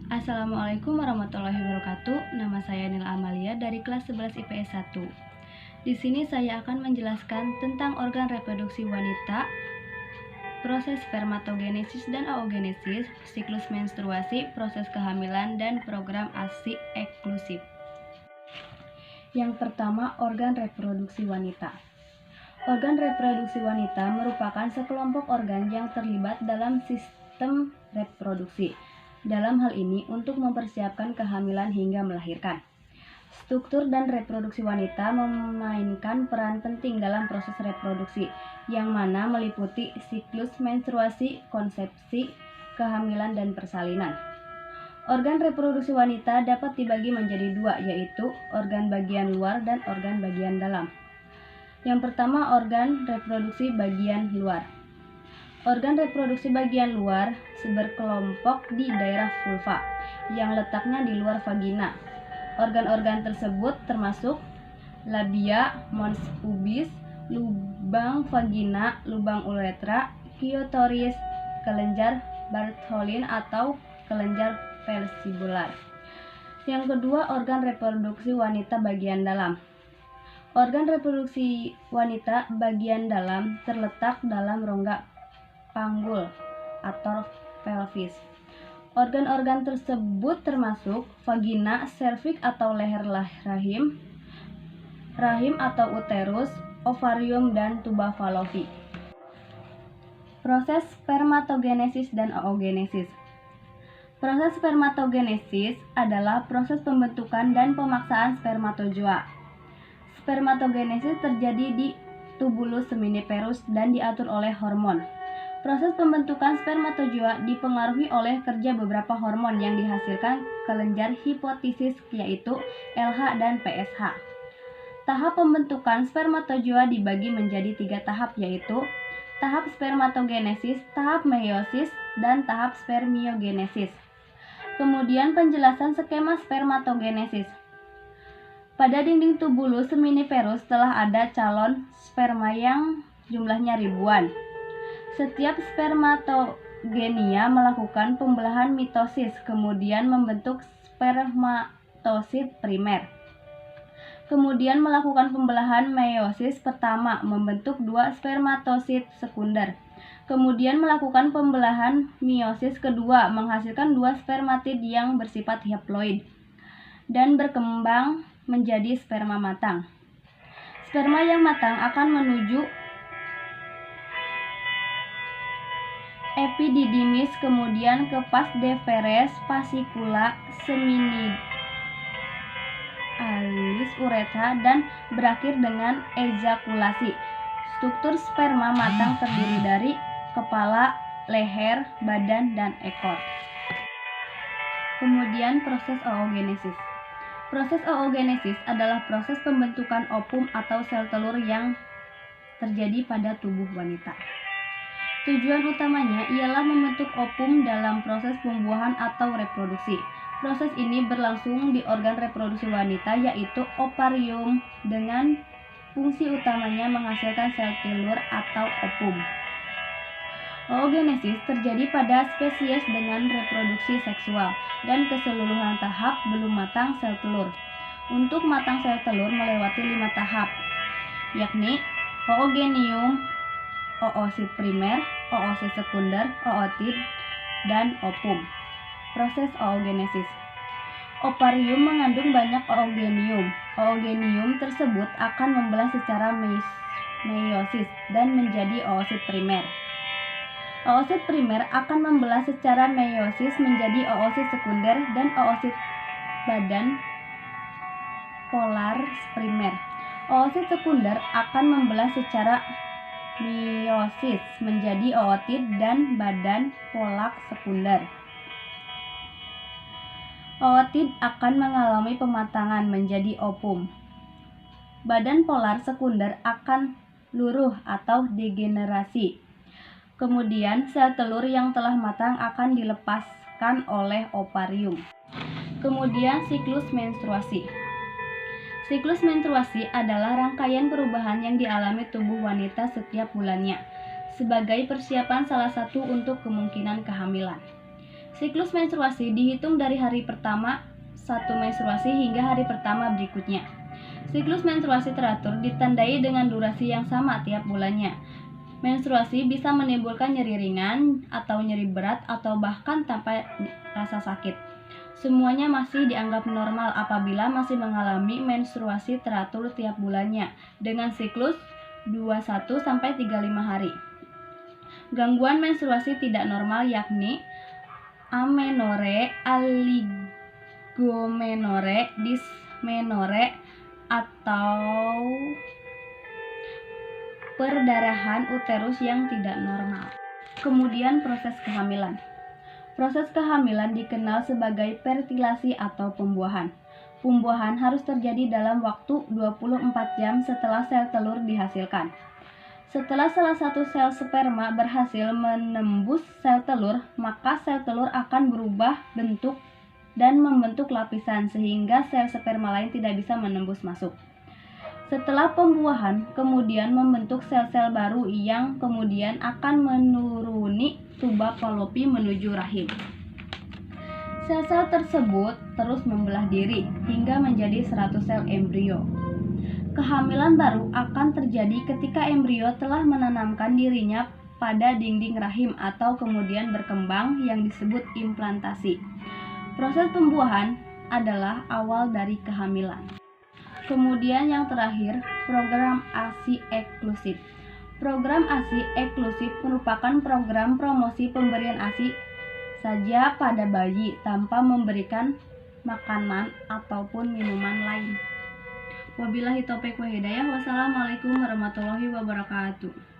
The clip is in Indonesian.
Assalamualaikum warahmatullahi wabarakatuh. Nama saya Nila Amalia dari kelas 11 IPS 1. Di sini saya akan menjelaskan tentang organ reproduksi wanita, proses spermatogenesis dan oogenesis, siklus menstruasi, proses kehamilan, dan program ASI eksklusif. Yang pertama, organ reproduksi wanita. Organ reproduksi wanita merupakan sekelompok organ yang terlibat dalam sistem reproduksi. Dalam hal ini untuk mempersiapkan kehamilan hingga melahirkan. Struktur dan reproduksi wanita memainkan peran penting dalam proses reproduksi, yang mana meliputi siklus menstruasi, konsepsi, kehamilan, dan persalinan. Organ reproduksi wanita dapat dibagi menjadi dua, yaitu organ bagian luar dan organ bagian dalam. Yang pertama, organ reproduksi bagian luar. Organ reproduksi bagian luar berkelompok di daerah vulva, yang letaknya di luar vagina. Organ-organ tersebut termasuk labia, mons pubis, lubang vagina, lubang uretra, klitoris, kelenjar Bartholin atau kelenjar vestibular. Yang kedua, organ reproduksi wanita bagian dalam. Organ reproduksi wanita bagian dalam terletak dalam rongga panggul atau pelvis. Organ-organ tersebut termasuk vagina, serviks atau leher rahim, rahim atau uterus, ovarium, dan tuba Fallopi. Proses spermatogenesis dan oogenesis. Proses spermatogenesis adalah proses pembentukan dan pemaksaan spermatozoa. Spermatogenesis terjadi di tubulus seminiferus dan diatur oleh hormon. Proses pembentukan spermatozoa dipengaruhi oleh kerja beberapa hormon yang dihasilkan kelenjar hipofisis, yaitu LH dan PSH. Tahap pembentukan spermatozoa dibagi menjadi 3 tahap, yaitu tahap spermatogenesis, tahap meiosis, dan tahap spermiogenesis. Kemudian penjelasan skema spermatogenesis. Pada dinding tubulus seminiferus telah ada calon sperma yang jumlahnya ribuan. Setiap spermatogenia melakukan pembelahan mitosis, kemudian membentuk spermatosit primer. Kemudian melakukan pembelahan meiosis pertama, membentuk 2 spermatosit sekunder. Kemudian melakukan pembelahan meiosis kedua, menghasilkan 2 spermatid yang bersifat haploid dan berkembang menjadi sperma matang. Sperma yang matang akan menuju epididymis, kemudian ke vas deferens, fascicula, seminidalis, uretra, dan berakhir dengan ejakulasi. Struktur sperma matang terdiri dari kepala, leher, badan, dan ekor. Kemudian proses oogenesis. Proses oogenesis adalah proses pembentukan ovum atau sel telur yang terjadi pada tubuh wanita. Tujuan utamanya ialah membentuk ovum dalam proses pembuahan atau reproduksi. Proses ini berlangsung di organ reproduksi wanita, yaitu ovarium, dengan fungsi utamanya menghasilkan sel telur atau ovum. Oogenesis terjadi pada spesies dengan reproduksi seksual dan keseluruhan tahap belum matang sel telur. Untuk matang sel telur melewati 5 tahap, yakni oogenium, oosit primer, oosit sekunder, ootit, dan ovum. Proses oogenesis. Ovarium mengandung banyak oogenium. Oogenium tersebut akan membelah secara meiosis dan menjadi oosit primer. Oosit primer akan membelah secara meiosis menjadi oosit sekunder dan oosit badan polar primer. Oosit sekunder akan membelah secara meiosis menjadi ootit dan badan polak sekunder. Ootit akan mengalami pematangan menjadi ovum. Badan polar sekunder akan luruh atau degenerasi. Kemudian sel telur yang telah matang akan dilepaskan oleh ovarium. Kemudian siklus menstruasi. Siklus menstruasi adalah rangkaian perubahan yang dialami tubuh wanita setiap bulannya, sebagai persiapan salah satu untuk kemungkinan kehamilan. Siklus menstruasi dihitung dari hari pertama satu menstruasi hingga hari pertama berikutnya. Siklus menstruasi teratur ditandai dengan durasi yang sama tiap bulannya. Menstruasi bisa menimbulkan nyeri ringan atau nyeri berat atau bahkan tanpa rasa sakit. Semuanya masih dianggap normal apabila masih mengalami menstruasi teratur tiap bulannya dengan siklus 21-35 hari. Gangguan menstruasi tidak normal yakni amenore, oligomenore, dysmenore, atau perdarahan uterus yang tidak normal. Kemudian proses kehamilan. Proses kehamilan dikenal sebagai fertilasi atau pembuahan. Pembuahan harus terjadi dalam waktu 24 jam setelah sel telur dihasilkan. Setelah salah satu sel sperma berhasil menembus sel telur, maka sel telur akan berubah bentuk dan membentuk lapisan sehingga sel sperma lain tidak bisa menembus masuk. Setelah pembuahan, kemudian membentuk sel-sel baru yang kemudian akan menuruni tuba Fallopi menuju rahim. Sel-sel tersebut terus membelah diri hingga menjadi 100 sel embrio. Kehamilan baru akan terjadi ketika embrio telah menanamkan dirinya pada dinding rahim atau kemudian berkembang yang disebut implantasi. Proses pembuahan adalah awal dari kehamilan. Kemudian yang terakhir, program ASI eksklusif. Program ASI eksklusif merupakan program promosi pemberian ASI saja pada bayi tanpa memberikan makanan ataupun minuman lain. Wabillahi taufiq wa hidayah. Wassalamualaikum warahmatullahi wabarakatuh.